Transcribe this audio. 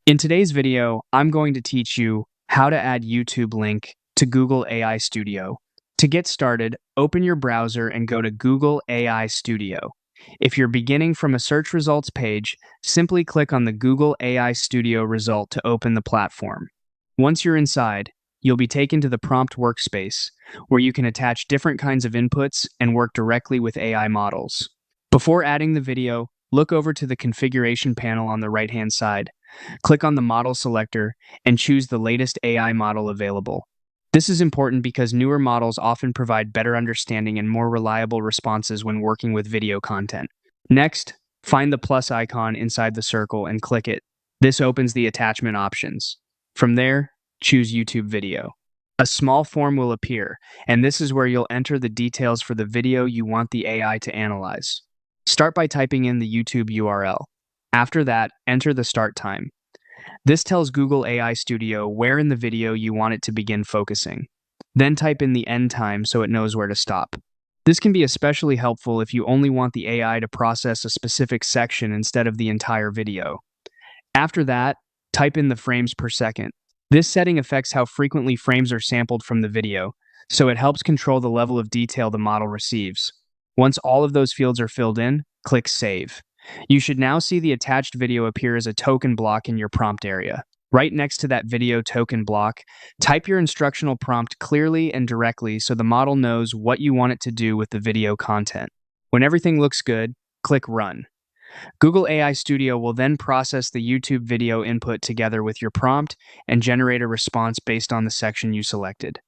In today's video, I'm going to teach you how to add YouTube link to Google AI Studio. To get started, open your browser and go to Google AI Studio. If you're beginning from a search results page, simply click on the Google AI Studio result to open the platform. Once you're inside, you'll be taken to the prompt workspace, where you can attach different kinds of inputs and work directly with AI models. Before adding the video, look over to the configuration panel on the right-hand side. Click on the model selector and choose the latest AI model available. This is important because newer models often provide better understanding and more reliable responses when working with video content. Next, find the plus icon inside the circle and click it. This opens the attachment options. From there, choose YouTube video. A small form will appear, and this is where you'll enter the details for the video you want the AI to analyze. Start by typing in the YouTube URL. After that, enter the start time. This tells Google AI Studio where in the video you want it to begin focusing. Then type in the end time so it knows where to stop. This can be especially helpful if you only want the AI to process a specific section instead of the entire video. After that, type in the frames per second. This setting affects how frequently frames are sampled from the video, so it helps control the level of detail the model receives. Once all of those fields are filled in, click Save. You should now see the attached video appear as a token block in your prompt area. Right next to that video token block, type your instructional prompt clearly and directly so the model knows what you want it to do with the video content. When everything looks good, click Run. Google AI Studio will then process the YouTube video input together with your prompt and generate a response based on the section you selected.